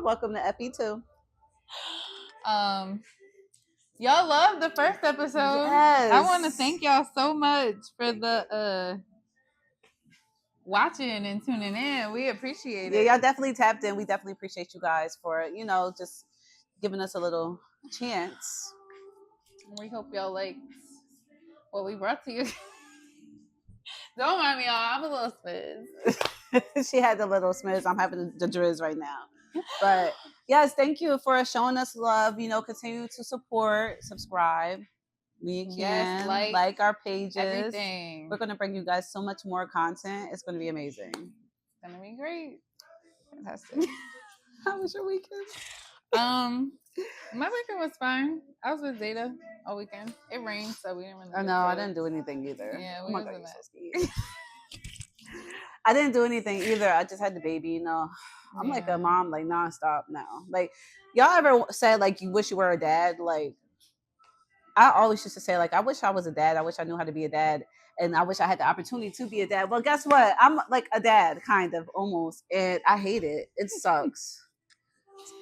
Welcome to FE2. Y'all loved the first episode. Yes. I want to thank y'all so much for the watching and tuning in. We appreciate it. Yeah, y'all definitely tapped in. We definitely appreciate you guys for, just giving us a little chance. We hope y'all liked what we brought to you. Don't mind me, y'all. I'm a little smizz. She had the little smizz. I'm having the drizz right now. But yes, thank you for showing us love. Continue to support, subscribe. We can like our pages. Everything. We're going to bring you guys so much more content. It's going to be amazing. It's going to be great. Fantastic. How was your weekend? My weekend was fine. I was with Zeta all weekend. It rained, so we didn't really. Oh, no, I didn't do anything either. Yeah, oh my God, you're so sweet. I didn't do anything either. I just had the baby, I'm like a mom, like nonstop now. Like, y'all ever said like you wish you were a dad? Like, I always used to say like I wish I was a dad. I wish I knew how to be a dad, and I wish I had the opportunity to be a dad. Well, guess what? I'm like a dad, kind of almost, and I hate it. It sucks.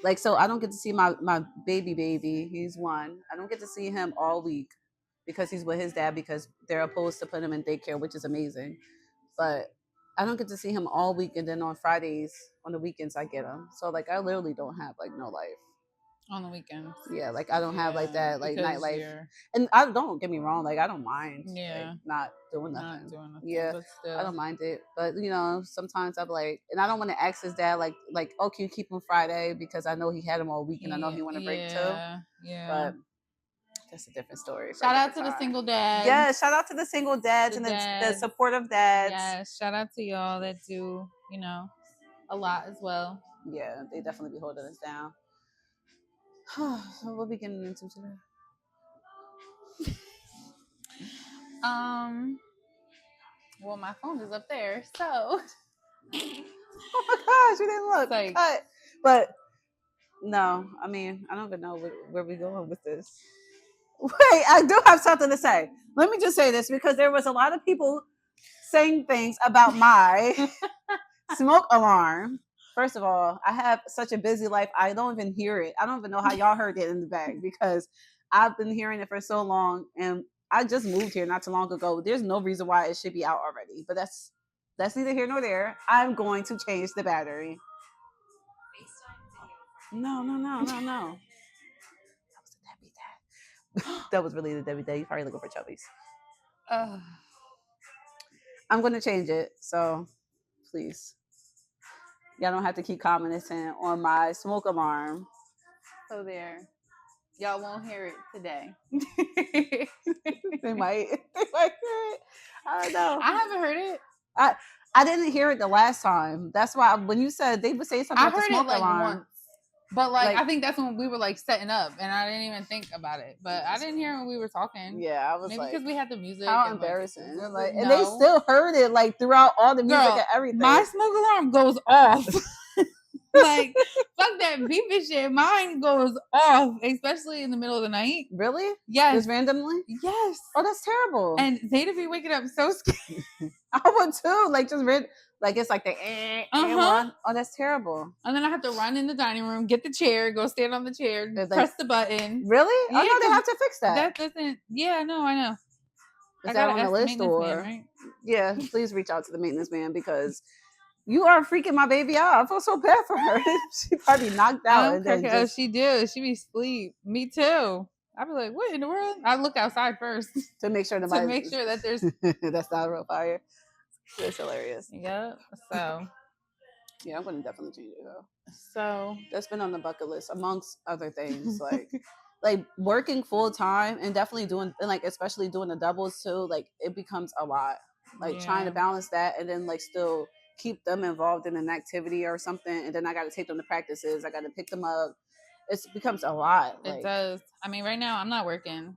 Like, so I don't get to see my baby. He's 1. I don't get to see him all week because he's with his dad because they're opposed to putting him in daycare, which is amazing. But I don't get to see him all week, and then on Fridays, on the weekends, I get him. So like, I literally don't have like no life on the weekends. Yeah, like I don't have like that like nightlife, and I don't get me wrong, like I don't mind. Like, not doing nothing. Yeah, I don't mind it, but sometimes I'm like, and I don't want to ask his dad like, oh, can you keep him Friday because I know he had him all week, and I know he want to break too. Yeah, but that's a different story. Shout out to the single dads. Yeah, shout out to the single dads and the supportive dads. Yeah, shout out to y'all that do a lot as well. Yeah, they definitely be holding us down. So what are we getting into today? Well, my phone is up there, so. Oh my gosh, you didn't look. Like, but no, I mean, I don't even know where we're going with this. Wait, I do have something to say. Let me just say this because there was a lot of people saying things about my smoke alarm. First of all, I have such a busy life. I don't even hear it. I don't even know how y'all heard it in the back because I've been hearing it for so long, and I just moved here not too long ago. There's no reason why it should be out already, but that's neither here nor there. I'm going to change the battery. No. That was the Debbie Dad. That was really the Debbie Dad. You're probably looking for chubbies. I'm going to change it, so please. Y'all don't have to keep commenting on my smoke alarm. So there. Y'all won't hear it today. They might hear it. I don't know. I haven't heard it. I didn't hear it the last time. That's why when you said they would say something about the smoke alarm. Once. But like I think that's when we were like setting up, and I didn't even think about it. But I didn't hear it when we were talking. Yeah, I was maybe because we had the music. How embarrassing! And they still heard it like throughout all the music and everything. My smoke alarm goes off. Like fuck that beeping shit. Mine goes off, especially in the middle of the night. Really? Yes. Just randomly? Yes. Oh, that's terrible. And Zeta be waking up so scared. I would too. Like just like it's like the one. Oh, that's terrible. And then I have to run in the dining room, get the chair, go stand on the chair, press the button. Really? Yeah, I know they have to fix that. That doesn't. Yeah, no, I know. Is that on the list or? Man, right? Yeah, please reach out to the maintenance man because you are freaking my baby out. I feel so bad for her. She probably knocked out. She do. She be asleep. Me too. I'd be like, what in the world? I look outside first to make sure that there's that's not a real fire. It's hilarious. Yeah. So yeah, I'm gonna definitely change it though. So that's been on the bucket list amongst other things, like working full time and definitely doing and like especially doing the doubles too. Like it becomes a lot. Like trying to balance that and then like still keep them involved in an activity or something, and then I got to take them to practices. I got to pick them up. It becomes a lot. It does. I mean, right now I'm not working,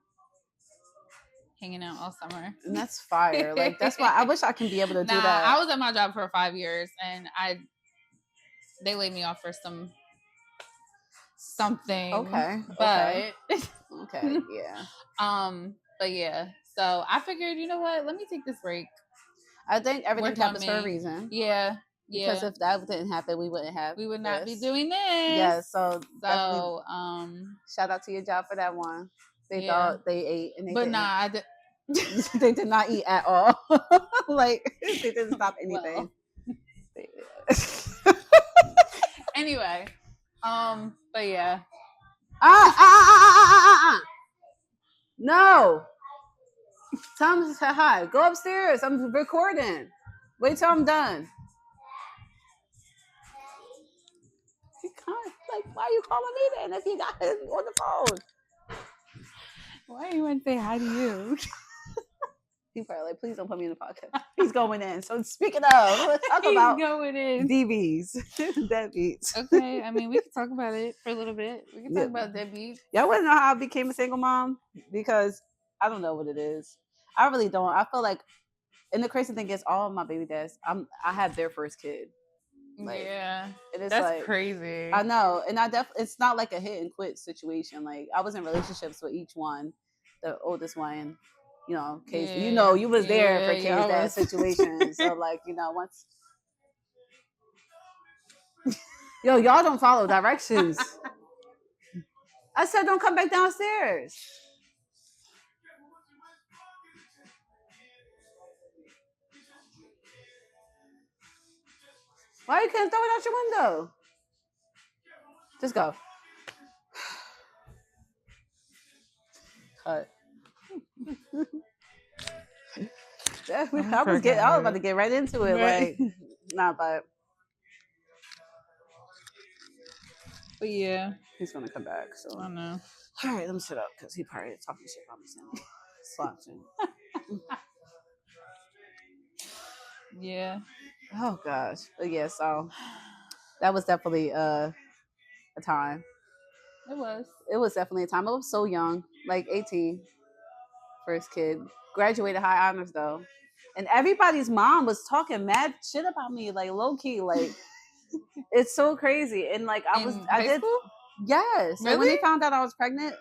hanging out all summer, and that's fire. Like that's why I wish I can be able to do that. I was at my job for 5 years, and they laid me off for something. Okay, but okay, yeah. But yeah. So I figured, you know what? Let me take this break. I think everything happens for a reason. Yeah. Because if that didn't happen, we wouldn't have. We would not be this. doing this. Yeah, so definitely So shout out to your job for that one. They Yeah. thought they ate and they but didn't. nah, I did. They did not eat at all. Like they didn't stop anything. Anyway, but yeah. No. Tell him to say hi. Go upstairs. I'm recording. Wait till I'm done. He can't. Like, why are you calling me then if you got him on the phone? Why you want to say hi to you? He probably like, please don't put me in the podcast. He's going in. So speaking of, let's talk about going in. DBs, deadbeats. Okay, I mean we can talk about it for a little bit. We can talk about deadbeats. Y'all want to know how I became a single mom? Because I don't know what it is. I really don't. I feel like, and the crazy thing is, all of my baby dads, I had their first kid. Like, yeah, and it's that's like crazy. I know, and it's not like a hit and quit situation. Like I was in relationships with each one, the oldest one, you know, case you know you was there for Kay's dad situation. So like, you know, once y'all don't follow directions. I said don't come back downstairs. Why you can't throw it out your window? Just go. Cut. I was about to get right into it. Right. Like, nah, but yeah, he's gonna come back. So I know. All right, let me sit up because he probably talking shit about me. Slouching. Yeah. Oh gosh, but yeah. So that was definitely a time. It was definitely a time. I was so young, like 18, first kid. Graduated high honors though, and everybody's mom was talking mad shit about me, like low key, like it's so crazy. And like I did, school? Yes. Really? And when they found out I was pregnant,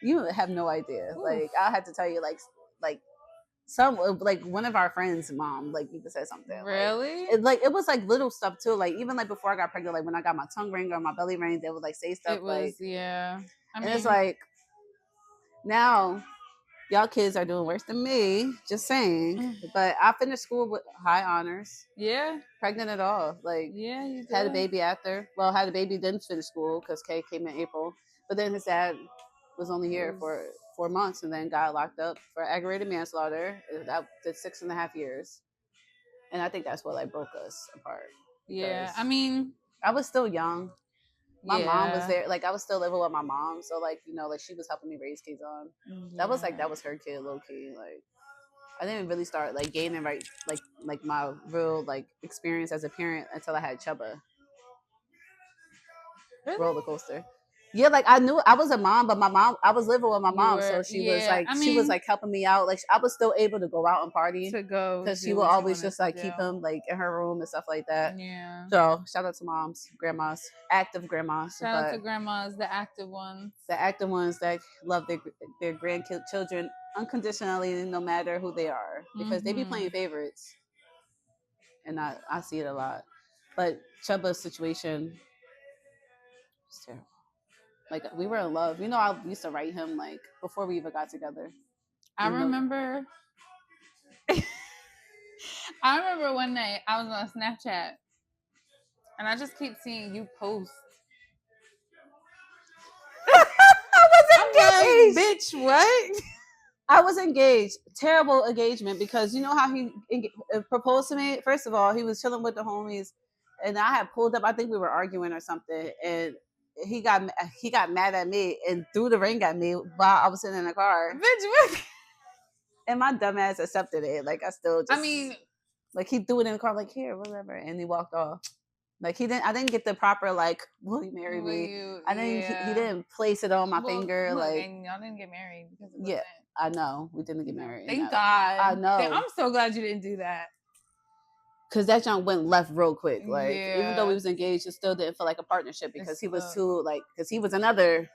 you have no idea. Ooh. Like I had to tell you, like some like one of our friends' mom, like you could say something. Really? It was like little stuff too. Like even like before I got pregnant, like when I got my tongue ring or my belly ring, they would like say stuff. It was like yeah. And it's like now y'all kids are doing worse than me. Just saying. But I finished school with high honors. Yeah. Pregnant at all. Like yeah, you did. Had a baby after. Well, had a baby, didn't finish school because Kay came in April. But then his dad was only here for 4 months and then got locked up for aggravated manslaughter. That did 6.5 years. And I think that's what like broke us apart. Yeah. I mean, I was still young. My mom was there. Like I was still living with my mom. So like, you know, like she was helping me raise kids on. Yeah. That was her kid low key. Like I didn't really start like gaining like my real like experience as a parent until I had Chubba. Really? Roller coaster. Yeah, like I knew I was a mom, but I was living with my mom, so she was like she was like helping me out. Like I was still able to go out and party because she would always just like keep him like in her room and stuff like that. Yeah. So shout out to moms, grandmas, active grandmas. Shout out to grandmas, the active ones that love their grandchildren unconditionally, no matter who they are, because they be playing favorites, and I see it a lot. But Chubba's situation. Terrible. Like we were in love. You know, I used to write him like before we even got together. I remember one night I was on Snapchat and I just keep seeing you post. I was engaged. Like, bitch, what? I was engaged. Terrible engagement because you know how he proposed to me? First of all, he was chilling with the homies and I had pulled up. I think we were arguing or something and he got mad at me and threw the ring at me while I was sitting in the car. Bitch, what? And my dumbass accepted it. Like I still just like he threw it in the car like here, whatever, and he walked off. Like I didn't get the proper like, will you marry me? He didn't place it on my finger. Look, like and y'all didn't get married because of yeah, I know we didn't get married. Thank God. I know. I'm so glad you didn't do that. Cause that junk went left real quick. Like even though we was engaged, it still didn't feel like a partnership because he was too like because he was another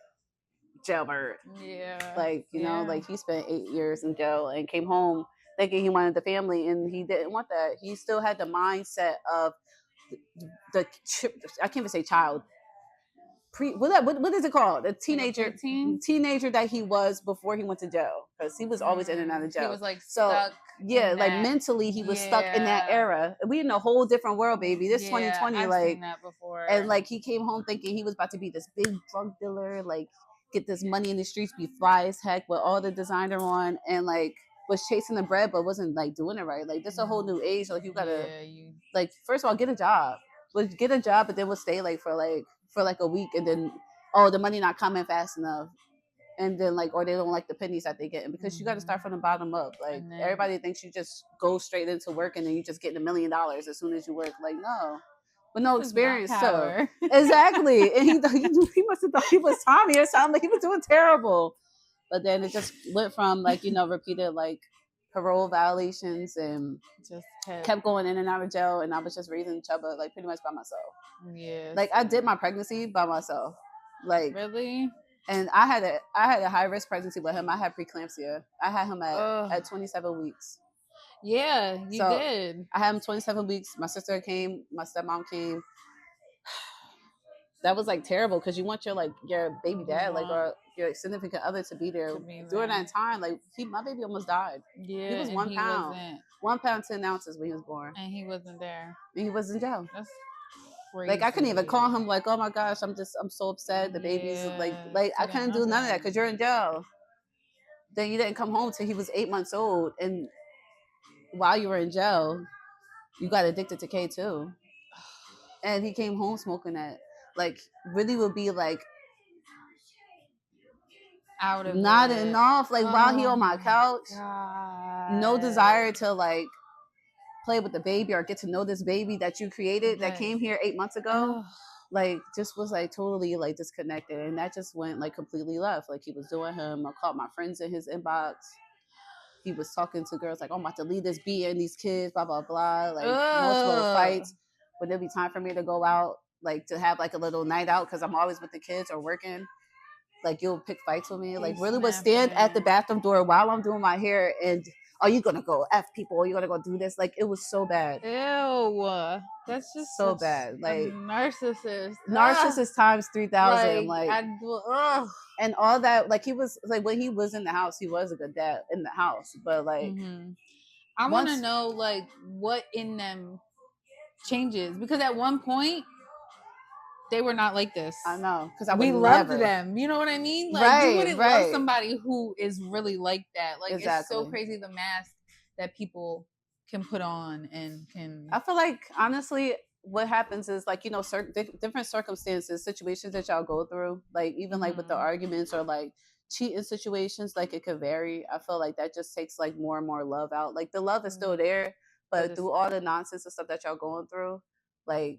jailbird. Yeah. Like you know, like he spent 8 years in jail and came home thinking he wanted the family, and he didn't want that. He still had the mindset of the I can't even say child. What is it called? The teenager that he was before he went to jail, because he was always in and out of jail. He was like stuck. Yeah, like mentally he was stuck in that era. We in a whole different world, baby. This 2020, I've like seen that before. And like he came home thinking he was about to be this big drug dealer, like get this money in the streets, be fly as heck with all the designer on, and like was chasing the bread but wasn't like doing it right. Like this a whole new age. Like you gotta like first of all get a job. But get a job, but then we'll stay like for a week, and then the money not coming fast enough, and then like or they don't like the pennies that they get, and because you got to start from the bottom up. Like everybody thinks you just go straight into work and then you just get $1 million as soon as you work. Like no, but no experience too. Exactly, and he must have thought he was Tommy or something. Like he was doing terrible, but then it just went from like repeated like parole violations and just kept going in and out of jail, and I was just raising Chuba like pretty much by myself. Yeah. Like I did my pregnancy by myself. Like really? And I had a high risk pregnancy with him. I had preeclampsia. I had him at 27 weeks. Yeah, you did. I had him 27 weeks. My sister came. My stepmom came. That was like terrible because you want your baby dad or your significant other to be there during that time. Like my baby almost died. Yeah, he was 1 pound, 1 pound 10 ounces when he was born, and he wasn't there. And he was in jail. That's crazy. Like I couldn't even call him. Like, oh my gosh, I'm so upset. The baby's like I couldn't do none of that because you're in jail. Then you didn't come home till he was 8 months old, and while you were in jail, you got addicted to K2, and he came home smoking that. Like really would be like out of nodding off like while he on my couch. God. No desire to like play with the baby or get to know this baby that you created that came here 8 months ago. Like just was like totally like disconnected, and that just went like completely left. Like he was doing him. I caught my friends in his inbox. He was talking to girls like, "Oh, I'm about to leave this beer and these kids, blah blah blah." Like multiple fights. But there'll be time for me to go out, like to have like a little night out because I'm always with the kids or working. Like you'll pick fights with me. Like really would stand at the bathroom door while I'm doing my hair and are you gonna go F people? Are you gonna go do this? Like it was so bad. Ew, that's just so bad. Like narcissist times 3,000. And all that. Like he was like when he was in the house, he was a good dad in the house. But like, I want to know like what in them changes because at one point they were not like this. I know because we loved them. You know what I mean? Like you wouldn't love somebody who is really like that. Like it's so crazy the mask that people can put on and can. I feel like honestly, what happens is like certain different circumstances, situations that y'all go through. Like even like with the arguments or like cheating situations, like it could vary. I feel like that just takes like more and more love out. Like the love is still there, but through all the nonsense and stuff that y'all going through, like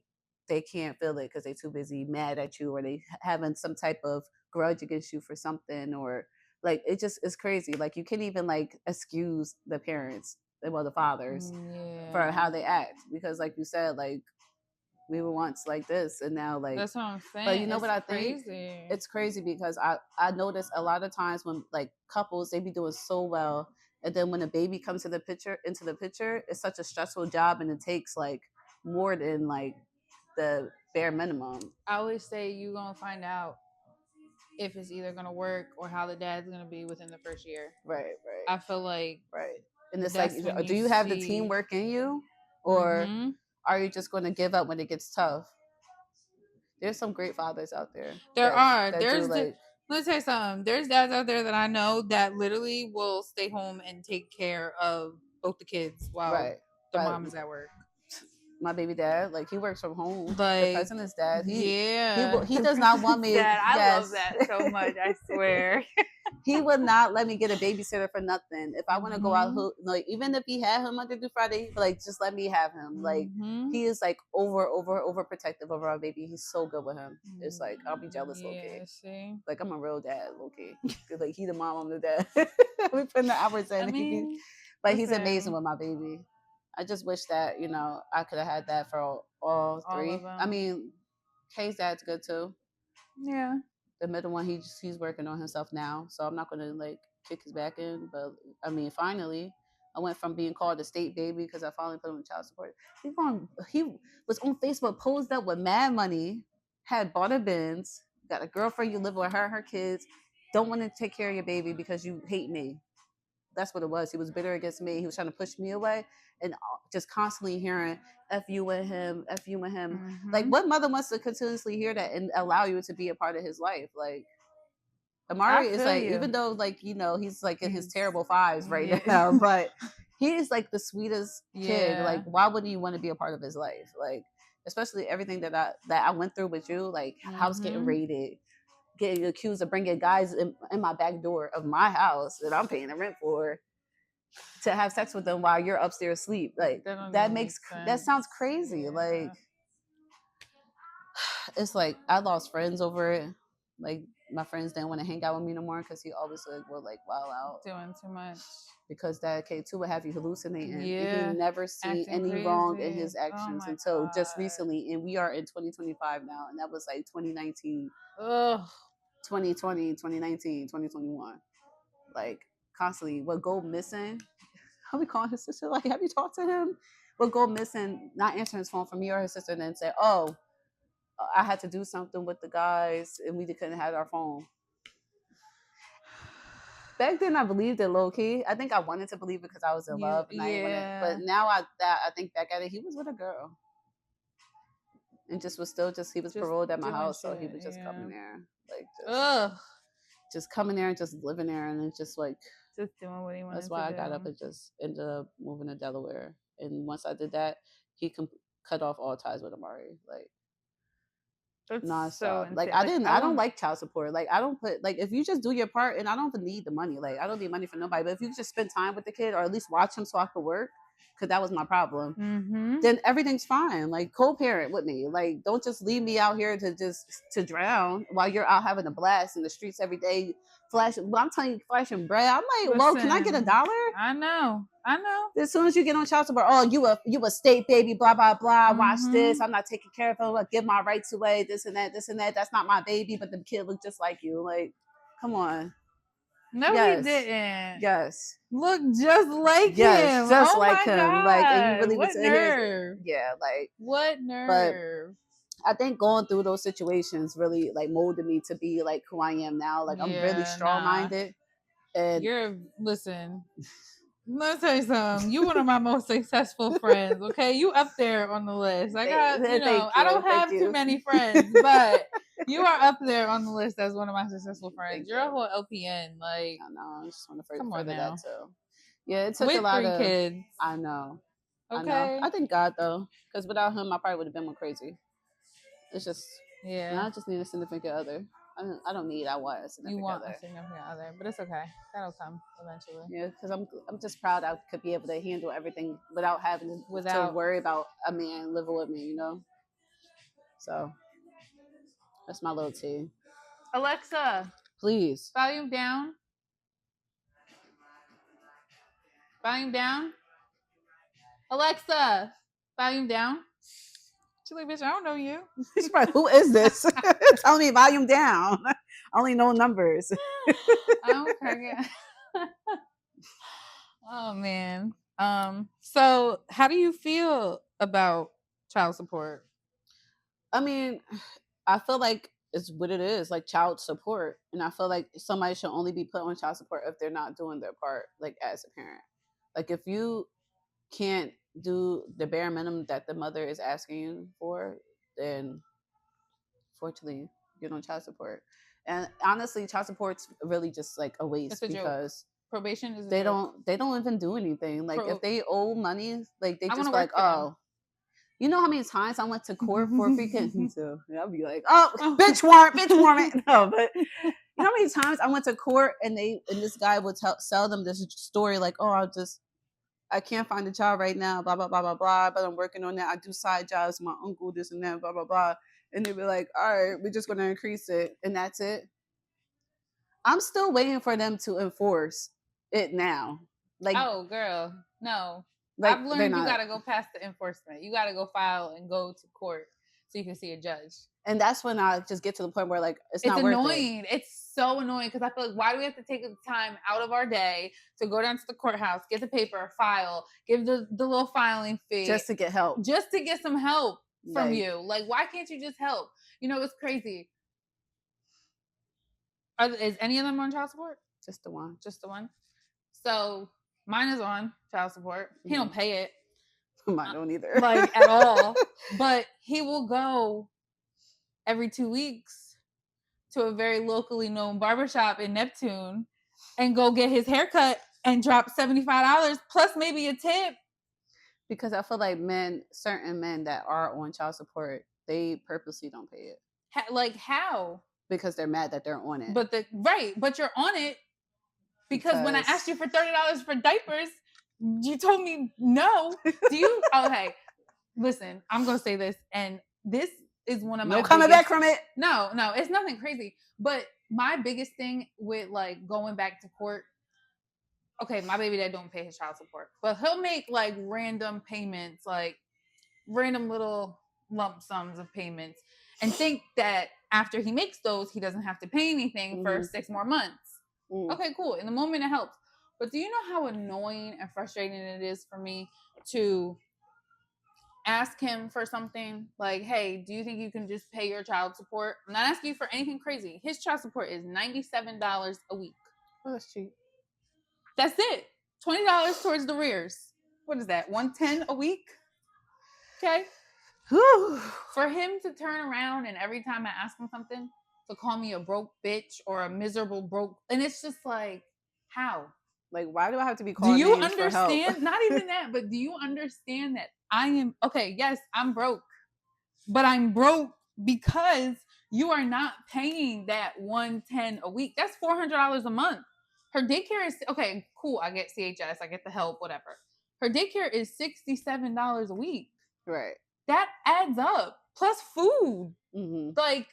they can't feel it because they're too busy mad at you or they having some type of grudge against you for something or like it just is crazy. Like you can't even like excuse the parents, well the fathers, for how they act because like you said, like we were once like this and now like that's what I'm saying. But you know what I think? It's crazy because I notice a lot of times when like couples they be doing so well and then when a baby comes into the picture, it's such a stressful job and it takes like more than like the bare minimum. I always say you're gonna find out if it's either gonna work or how the dad's gonna be within the first year. Right. I feel like and it's like, do you have the teamwork in you, or are you just going to give up when it gets tough? There's some great fathers out there. There's let's tell you something. There's dads out there that I know that literally will stay home and take care of both the kids while the mom is at work. My baby dad, like he works from home. Like, the president's dad, he does not want me. Dad, I love that so much. I swear, he would not let me get a babysitter for nothing. If I want to go out, like even if he had him Monday through Friday, he'd be like, just let me have him. Like he is like over protective over our baby. He's so good with him. It's like I'll be jealous, okay. Like I'm a real dad, okay. Like he the mom, I'm the dad. We putting the hours in. But he's amazing with my baby. I just wish that, I could have had that for all three. I mean, Kay's dad's good too. Yeah. The middle one, he's working on himself now. So I'm not going to like kick his back in. But I mean, finally, I went from being called a state baby because I finally put him in child support. He was on Facebook, posed up with mad money, had bought a Benz, got a girlfriend, you live with her and her kids, don't want to take care of your baby because you hate me. That's what it was. He was bitter against me. He was trying to push me away, and just constantly hearing "f you with him, f you with him." Mm-hmm. Like, what mother wants to continuously hear that and allow you to be a part of his life? Like, Amari is like, even though like he's like in his terrible fives right now, but he is like the sweetest kid. Like, why wouldn't you want to be a part of his life? Like, especially everything that I went through with you, like house getting raided, getting accused of bringing guys in my back door of my house that I'm paying the rent for to have sex with them while you're upstairs asleep. Like, that sounds crazy. Like, it's like I lost friends over it. Like, my friends didn't want to hang out with me no more because he always would like wild out, doing too much. Because that K2 would have you hallucinating. Yeah, he never seen any crazy. Wrong in his actions until just recently, and we are in 2025 now, and that was like 2019. Ugh. 2020, 2019, 2021. Like, constantly what go missing. How we calling his sister? Like, have you talked to him? What go missing, not answering his phone from me or his sister, and then say, oh, I had to do something with the guys and we couldn't have our phone. Back then I believed it low key. I think I wanted to believe it because I was in love, and but now I think back at it, he was with a girl. And just was still he was paroled at my house, so he was just coming there. Like, just coming there and just living there, and it's just like just doing what he wanted. That's why I got up and just ended up moving to Delaware. And once I did that, he cut off all ties with Amari. Like, nonstop. So like, I don't like child support. Like, I don't put, like, if you just do your part, and I don't even need the money. Like, I don't need money from nobody. But if you just spend time with the kid, or at least watch him so I could work, because that was my problem, then everything's fine. Like, co-parent with me. Like, don't just leave me out here to drown while you're out having a blast in the streets every day. Flashing, I'm telling you, flashing bread. I'm like, well, can I get $1? I know. As soon as you get on child support, oh, you a state baby, blah blah blah. Watch this. I'm not taking care of him. I give my rights away. This and that. That's not my baby, but the kid look just like you. Like, come on. No, he didn't. Yes. Look just like him. Just like him. God. Like, and you really what nerve? Like, what nerve? But I think going through those situations really like molded me to be like who I am now. Like, I'm really strong-minded. And listen. Let me tell you something. You one of my most successful friends. Okay, you up there on the list. I got I don't have too many friends, but you are up there on the list as one of my successful friends. You're a whole LPN. Like, I know. I just want to further that too. Yeah, it took a lot of kids. I know. Okay. I thank God though, because without him, I probably would have been more crazy. It's just I just need a significant other. I don't need. I want a significant other. You want a significant other, but it's okay. That'll come eventually. Yeah, because I'm just proud I could be able to handle everything without having to worry about a man living with me. So that's my little tea. Alexa, please volume down. Volume down. Alexa, volume down. She's like, bitch, I don't know you. She's like, who is this? Tell me volume down. I only know numbers. I'm cracking. Oh man. So how do you feel about child support? I mean, I feel like it's what it is, like child support. And I feel like somebody should only be put on child support if they're not doing their part, like as a parent. Like, if you can't do the bare minimum that the mother is asking you for, then fortunately you're on child support. And honestly, child support's really just like a waste because probation is they don't even do anything. Like, if they owe money, like they just be like, oh, you know how many times I went to court for freaking me too. I'll be like, oh, bitch warrant. No, but you know how many times I went to court and this guy would sell them this story like, oh, I can't find a job right now, blah, blah, blah, blah, blah, but I'm working on that. I do side jobs, my uncle, this and that, blah, blah, blah. And they'd be like, all right, we're just going to increase it. And that's it. I'm still waiting for them to enforce it now. Like, oh, girl, no. Like, I've learned you got to go past the enforcement. You got to go file and go to court so you can see a judge. And that's when I just get to the point where, like, it's not worth it. It's annoying. It's so annoying because I feel like, why do we have to take the time out of our day to go down to the courthouse, get the paper, file, give the little filing fee, just to get help, just to get some help from you? Like, why can't you just help? You know, it's crazy. Is any of them on child support? Just the one. Just the one. So mine is on child support. He don't pay it. Mine don't either. Like, at all. But he will go every 2 weeks to a very locally known barbershop in Neptune and go get his haircut and drop $75 plus maybe a tip. Because I feel like certain men that are on child support, they purposely don't pay it. Like, how? Because they're mad that they're on it. But you're on it because when I asked you for $30 for diapers, you told me no. Do you? Okay, listen, I'm gonna say this, and this is one of my coming back from it. No, it's nothing crazy. But my biggest thing with like going back to court, okay, my baby dad don't pay his child support, but he'll make like random payments, like random little lump sums of payments, and think that after he makes those, he doesn't have to pay anything for 6 more months. Okay, cool. In the moment, it helps. But do you know how annoying and frustrating it is for me to ask him for something like, hey, do you think you can just pay your child support? I'm not asking you for anything crazy. His child support is $97 a week. Oh, that's cheap. That's it. $20 towards the rears. What is that? $110 a week? Okay. Whew. For him to turn around and every time I ask him something, to call me a broke bitch or a miserable broke, and it's just like, how? Like, why do I have to be called? Do you understand? Not even that, but do you understand that I am okay? Yes, I'm broke, but I'm broke because you are not paying that $110 a week. That's $400 a month. Her daycare is okay. Cool. I get CHS. I get the help. Whatever. Her daycare is $67 a week. Right. That adds up. Plus food. Mm-hmm. Like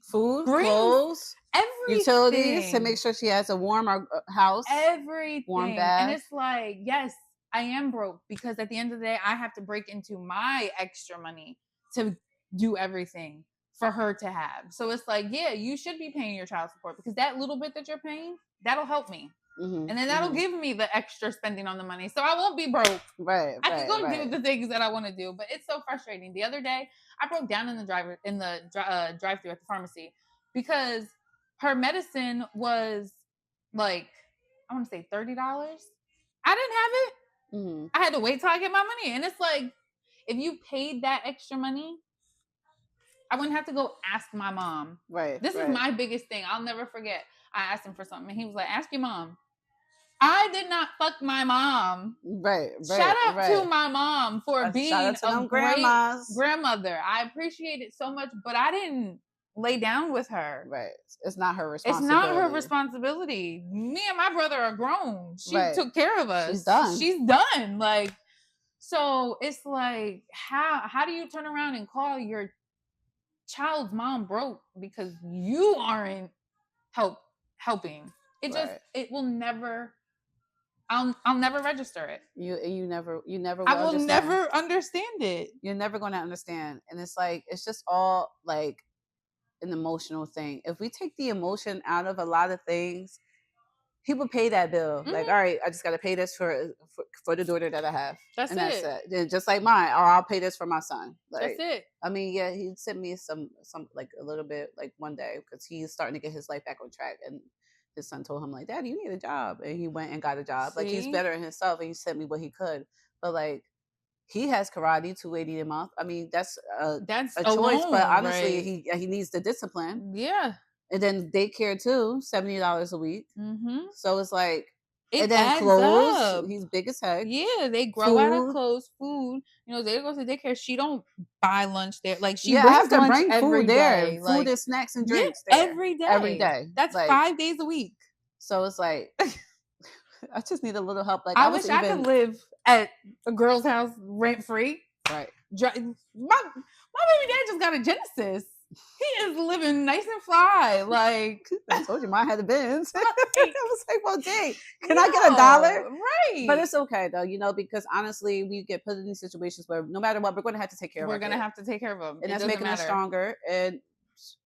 food, clothes, everything, utilities to make sure she has a warm house, everything, warm bath. And it's like, yes, I am broke because at the end of the day, I have to break into my extra money to do everything for her to have. So it's like, yeah, you should be paying your child support because that little bit that you're paying, that'll help me. Mm-hmm, and then that'll give me the extra spending on the money. So I won't be broke. Right. I can go do the things that I want to do. But it's so frustrating. The other day, I broke down in the drive-thru at the pharmacy because her medicine was like, I want to say $30. I didn't have it. Mm-hmm. I had to wait till I get my money. And it's like, if you paid that extra money, I wouldn't have to go ask my mom. Right. This is my biggest thing. I'll never forget. I asked him for something and he was like, ask your mom. I did not fuck my mom. Right. Shout out to my mom for being a great grandmother. I appreciate it so much, but I didn't lay down with her. Right. It's not her responsibility. It's not her responsibility. Me and my brother are grown. She took care of us. She's done. Like, so it's like, how do you turn around and call your child's mom broke because you aren't helping? It will never. I'll never register it. You never I will never understand it. You're never going to understand. And it's like, it's just all like an emotional thing. If we take the emotion out of a lot of things, people pay that bill. Mm-hmm. Like, all right, I just got to pay this for the daughter that I have. That's it. Then just like mine, or I'll pay this for my son. Like, that's it. I mean, yeah, he sent me some like a little bit like one day because he's starting to get his life back on track. And his son told him like, Daddy, you need a job. And he went and got a job. See? Like, he's better in himself and he sent me what he could. But like, he has karate, $280 a month. I mean, that's a choice, but honestly, he needs the discipline. Yeah. And then daycare too, $70 a week. Mm-hmm. So it's like, and then clothes. Up. He's big as heck. Yeah, they grow out of clothes, food. You know, they go to daycare. She don't buy lunch there. Like she brings lunch bring food there, like, food and snacks and drinks there every day. Every day. That's like, 5 days a week. So it's like, I just need a little help. Like I wish I could live at a girl's house rent free. Right. My baby dad just got a Genesis. He is living nice and fly. Like I told you, mine had the Benz. I was like, well, dang, can I get $1? Right. But it's okay though, you know, because honestly, we get put in these situations where no matter what, we're going to have to take care of. We're going to have to take care of them. And that's making us stronger. And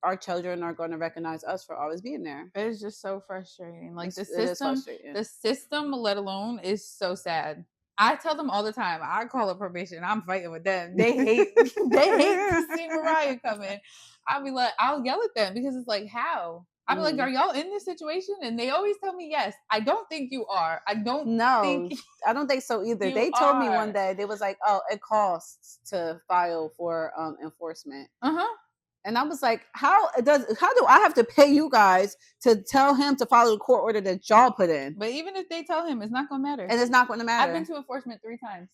our children are going to recognize us for always being there. It's just so frustrating. Like it is frustrating. The system, let alone, is so sad. I tell them all the time. I call up probation. I'm fighting with them. They hate to see Mariah come in. I'll yell at them because it's like, how? I'm like, are y'all in this situation? And they always tell me yes. I don't think you are. I don't think so either. They told me one day, they was like, oh, it costs to file for enforcement. And I was like, how do I have to pay you guys to tell him to follow the court order that y'all put in? But even if they tell him, it's not going to matter. And it's not going to matter. I've been to enforcement 3 times.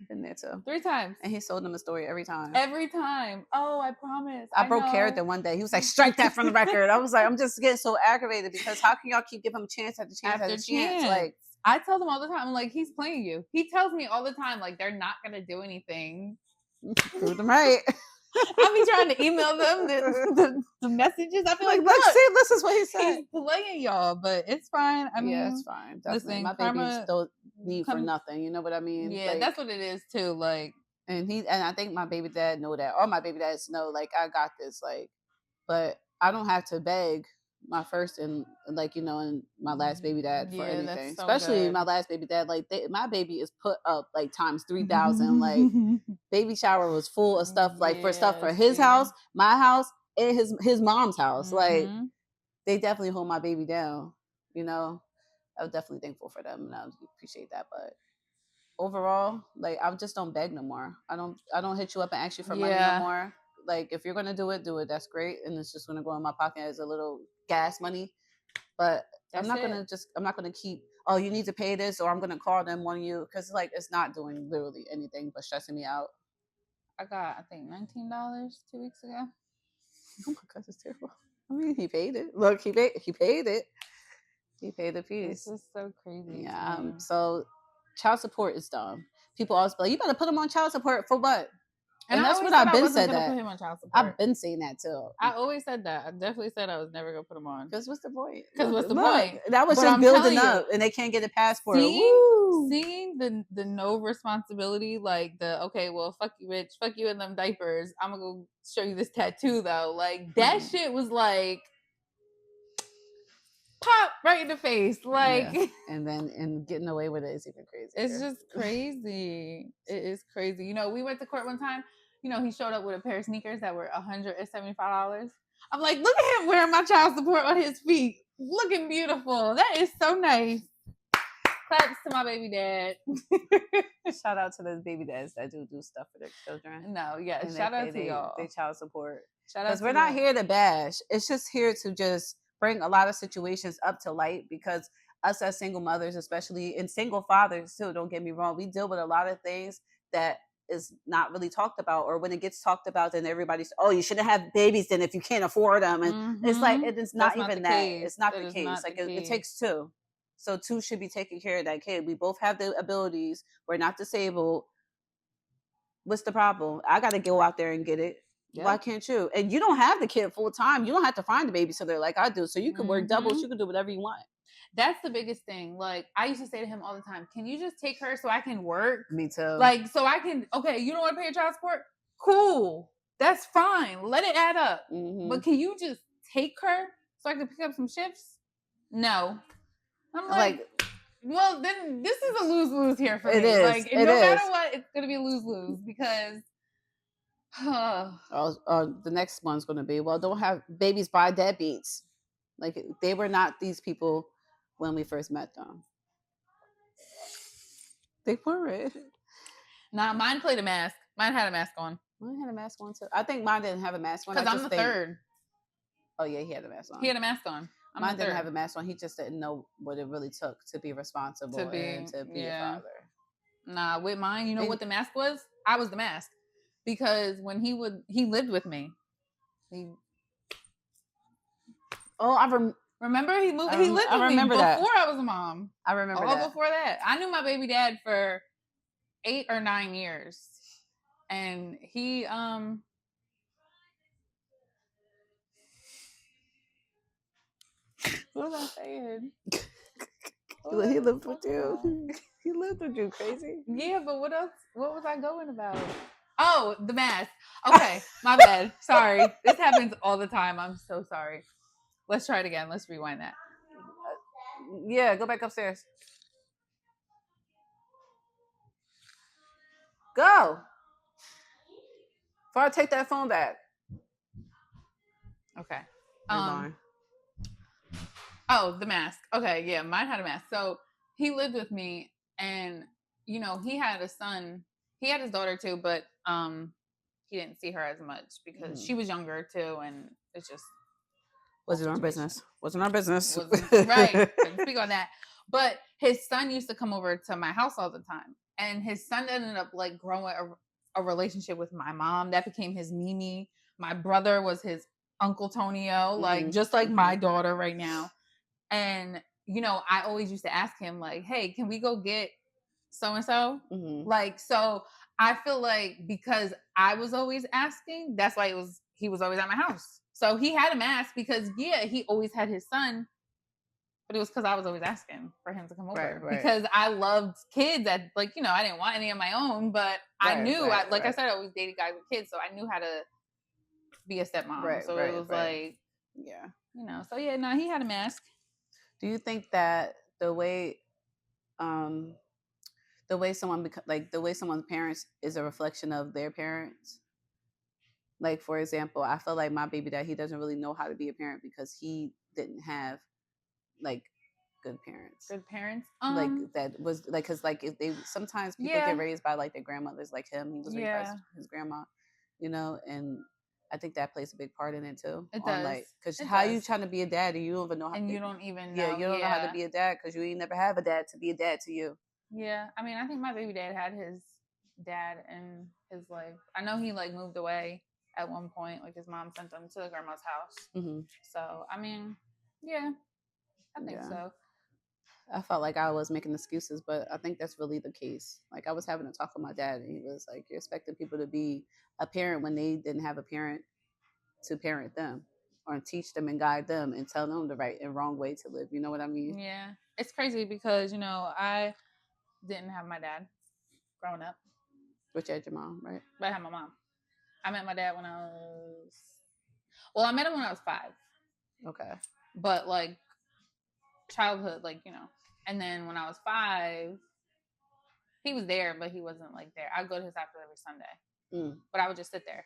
I've been there too. 3 times. And he sold them a story every time. Every time. Oh, I promise. I broke character one day. He was like, strike that from the record. I was like, I'm just getting so aggravated because how can y'all keep giving him chance after chance after chance? Like, I tell them all the time, I'm like, he's playing you. He tells me all the time, like, they're not going to do anything. Prove them right. I'll be trying to email them the messages. I feel like, look, see, this is what he said. He's playing y'all, but it's fine. I mean, it's fine. Listen, my baby still need for nothing. You know what I mean? Yeah, like, that's what it is too. Like, and I think my baby dad know that. All my baby dads know, like, I got this. Like, but I don't have to beg my first and, like, you know, and my last baby dad for anything. Especially my last baby dad. Like, my baby is put up like times 3,000. Like, baby shower was full of stuff, like for stuff for his house, my house, and his mom's house. Like, they definitely hold my baby down. You know, I was definitely thankful for them, and I appreciate that. But overall, like, I just don't beg no more. I don't hit you up and ask you for money no more. Like, if you're gonna do it, that's great, and it's just gonna go in my pocket as a little gas money. But I'm not gonna keep, oh, you need to pay this, or I'm gonna call them on you, because, like, it's not doing literally anything but stressing me out. I got, I think, $19 2 weeks ago. Oh my gosh, it's terrible. I mean, he paid it. Look, he paid it. He paid the piece. This is so crazy. Yeah. So child support is dumb. People always be like, you better put him on child support for what? And that's what I've been said that. Put him on child support. I've been saying that too. I always said that. I definitely said I was never gonna put him on. Because what's the point? Point? That was just building up, and they can't get a passport. Seeing the no responsibility, like the, okay, well, fuck you, bitch, fuck you in them diapers. I'm gonna go show you this tattoo though. Like, that shit was like pop right in the face. Like, and getting away with it is even crazy. It's just crazy. It is crazy. You know, we went to court one time. You know, he showed up with a pair of sneakers that were $175. I'm like, look at him wearing my child support on his feet. Looking beautiful. That is so nice. Claps to my baby dad. Shout out to those baby dads that do stuff for their children. No, yeah. Shout out to y'all. They child support. Because we're not here to bash. It's just here to just bring a lot of situations up to light, because us as single mothers, especially, and single fathers too, don't get me wrong, we deal with a lot of things that is not really talked about, or when it gets talked about, then everybody's, oh, you shouldn't have babies then if you can't afford them, and it's like, it's not even that. It's not the case. Like, it takes two. So 2 should be taking care of that kid. We both have the abilities. We're not disabled. What's the problem? I got to go out there and get it. Yep. Why can't you? And you don't have the kid full time. You don't have to find the babysitter like I do. So you can work doubles. You can do whatever you want. That's the biggest thing. Like, I used to say to him all the time, can you just take her so I can work? Me too. Like, so I can, okay, you don't want to pay your child support? Cool. That's fine. Let it add up. But can you just take her so I can pick up some shifts? No. I'm like, well, then this is a lose-lose here for me. It is. Like, no matter what, it's going to be a lose-lose, because the next one's going to be, well, don't have babies by deadbeats. Like, they were not these people when we first met them. They weren't. Nah, mine played a mask. Mine had a mask on. Mine had a mask on too. I think mine didn't have a mask on. Because I'm the third. Oh yeah, he had a mask on. He had a mask on. Mine didn't have a mask on. He just didn't know what it really took to be responsible and to be a father. Nah, with mine, you know what the mask was? I was the mask. Because when he lived with me. Remember he moved. He lived with me before I was a mom. I remember that. Before that, I knew my baby dad for 8 or 9 years, and he What was I saying? He lived with you. He lived with you, crazy. Yeah, but what else? What was I going about? Oh, the mask. Okay, my bad. Sorry. This happens all the time. I'm so sorry. Let's try it again. Let's rewind that. Yeah, go back upstairs. Go. Before I take that phone back. Okay. Rewind. Oh, the mask. Okay, yeah, mine had a mask. So he lived with me, and he had a son. He had his daughter too, but he didn't see her as much because she was younger too, and it's just wasn't our business. Wasn't our business. Right. Couldn't speak on that. But his son used to come over to my house all the time, and his son ended up like growing a relationship with my mom. That became his Mimi. My brother was his Uncle Tonio, like just like my daughter right now. And I always used to ask him like, "Hey, can we go get so and so?" Like, so I feel like because I was always asking, that's why he was always at my house. So he had a mask because he always had his son, but it was because I was always asking for him to come over because I loved kids. That I didn't want any of my own, but I knew, I said, I always dated guys with kids, so I knew how to be a stepmom. So it was like, So no, he had a mask. Do you think that the way someone's parents is a reflection of their parents? Like, for example, I feel like my baby dad, he doesn't really know how to be a parent because he didn't have like good parents. Good parents, like that was like, because like if they sometimes people get raised by like their grandmothers, like him, he was raised by his grandma, and I think that plays a big part in it too. It does. Like, because how you trying to be a dad and you don't even know how and you don't even know. you don't know how to be a dad because you ain't never have a dad to be a dad to you. Yeah, I mean, I think my baby dad had his dad in his life. I know he like moved away at one point, like his mom sent him to the grandma's house. So I mean, yeah, I think so. I felt like I was making excuses, but I think that's really the case. Like, I was having a talk with my dad, and he was like, "You're expecting people to be a parent when they didn't have a parent to parent them, or teach them and guide them and tell them the right and wrong way to live." You know what I mean? Yeah, it's crazy because I didn't have my dad growing up. But you had your mom, right? But I had my mom. I met my dad when I met him when I was 5. Okay. But like childhood, and then when I was 5, he was there, but he wasn't like there. I'd go to his house every Sunday, but I would just sit there,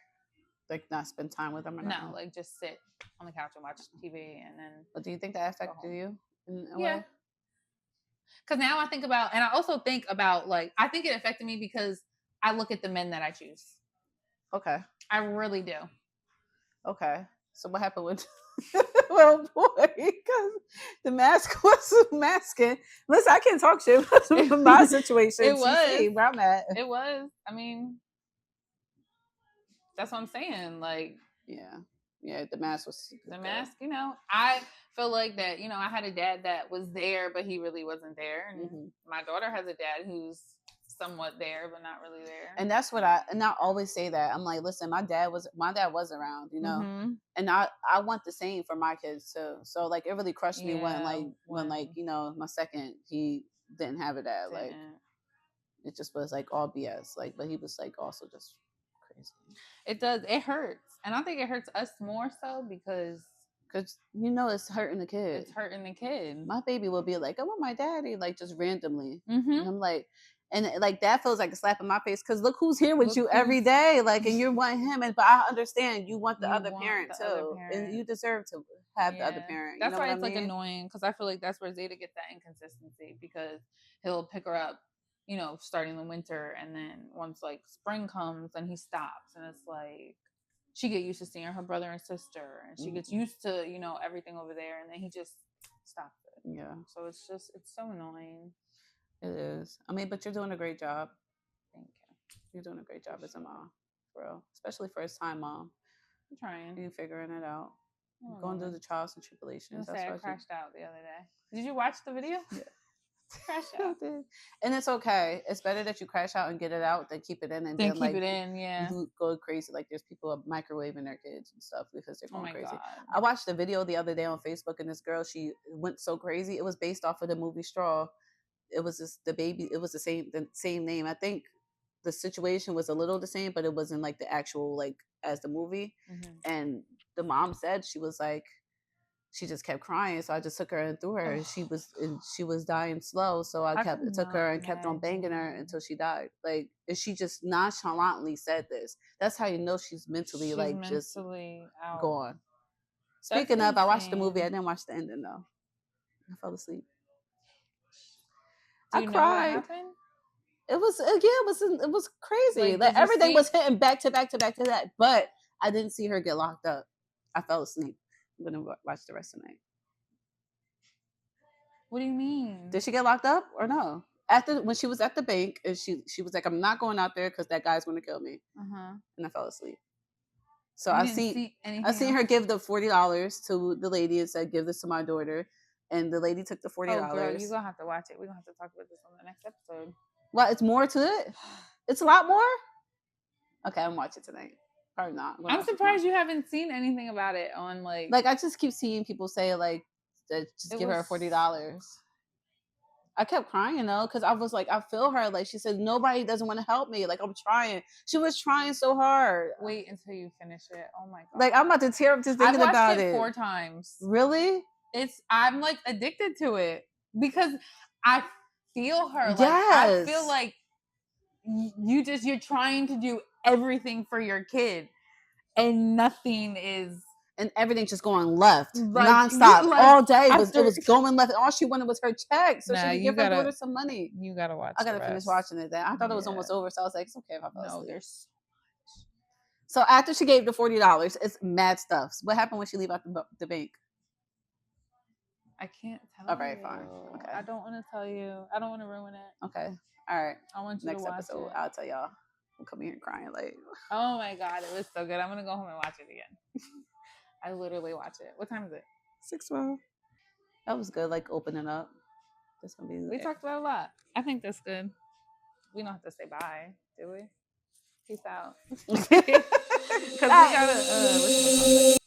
like not spend time with him. Or no, like just sit on the couch and watch TV, and then. But do you think that affected you in a way? Because now I think about, and I also think about I think it affected me because I look at the men that I choose. Okay. I really do. Okay. So what happened with little boy? Because the mask was masking. Listen, I can't talk shit about my situation. It was where I'm at. It was. I mean, that's what I'm saying. Like, yeah, the mask was the mask. I feel like that. I had a dad that was there, but he really wasn't there. And my daughter has a dad who's somewhat there, but not really there. And that's what I always say that. I'm like, listen, my dad was around, and I want the same for my kids too. So like, it really crushed me when my second, he didn't have a dad. Like, it just was like all BS. Like, but he was like also just crazy. It does. It hurts, and I think it hurts us more so because it's hurting the kid. It's hurting the kid. My baby will be like, I want my daddy, like just randomly. And I'm like, and like that feels like a slap in my face because look who's here with you every day, like, and you want him, but I understand you want the other parent too, and you deserve to have the other parent. That's why it's like annoying because I feel like that's where Zeta gets that inconsistency because he'll pick her up, starting the winter, and then once like spring comes, then he stops, and it's like she get used to seeing her brother and sister, and she gets used to everything over there, and then he just stops it. Yeah. So it's so annoying. It is. I mean, but you're doing a great job. Thank you. You're doing a great job as a mom, bro. Especially first time mom. I'm trying. You're figuring it out. Going through the trials and tribulations. I crashed out the other day. Did you watch the video? Yeah. Crash out. And it's okay. It's better that you crash out and get it out than keep it in and then keep it in. Yeah. Go crazy. Like, there's people microwaving their kids and stuff because they're going crazy. God. I watched a video the other day on Facebook, and this girl, she went so crazy. It was based off of the movie Straw. It was the baby. It was the same name. I think the situation was a little the same, but it wasn't like the actual like as the movie. And the mom said she was like, she just kept crying, so I just took her and threw her. She was dying slow, so I took her and kept on banging her until she died. Like, and she just nonchalantly said this. That's how you know she's mentally just out. Gone. Speaking of, I watched the movie. I didn't watch the ending though. I fell asleep. I cried. What happened? It was crazy. Like everything was hitting back to back to back to that, but I didn't see her get locked up. I fell asleep. I'm gonna watch the rest of the night. What do you mean? Did she get locked up or no? After when she was at the bank, and she was like, "I'm not going out there because that guy's going to kill me." And I fell asleep. So I seen her give the $40 to the lady and said, "Give this to my daughter," and the lady took the $40. Oh, girl, you're gonna have to watch it. We're gonna have to talk about this on the next episode. Well, it's more to it. It's a lot more. Okay, I'm watching tonight. Probably not. I'm surprised you haven't seen anything about it on like I just keep seeing people say like, just give her $40. I kept crying though, because I was like, I feel her. Like she said, nobody doesn't want to help me. Like I'm trying. She was trying so hard. Wait until you finish it. Oh my god! Like I'm about to tear up just thinking about it. 4 times. Really? I'm like addicted to it because I feel her. Like yes. I feel like you're trying to do everything for your kid, and nothing is. And everything's just going left, nonstop, all day. It was going left. All she wanted was her check, so she could give her daughter some money. You gotta watch. I gotta finish watching it. Then I thought it was almost over, so I was like, it's okay if I fell asleep. So after she gave the $40, it's mad stuff. So what happened when she leave out the bank? I can't tell. All right, fine. Okay. I don't want to tell you. I don't want to ruin it. Okay. All right. I want you next to watch episode. It. I'll tell y'all. I'm coming here crying like. Oh my god, it was so good. I'm gonna go home and watch it again. I literally watch it. What time is it? 6:12. That was good. Like opening up. That's gonna be. We talked about a lot. I think that's good. We don't have to say bye, do we? Peace out. Because we gotta.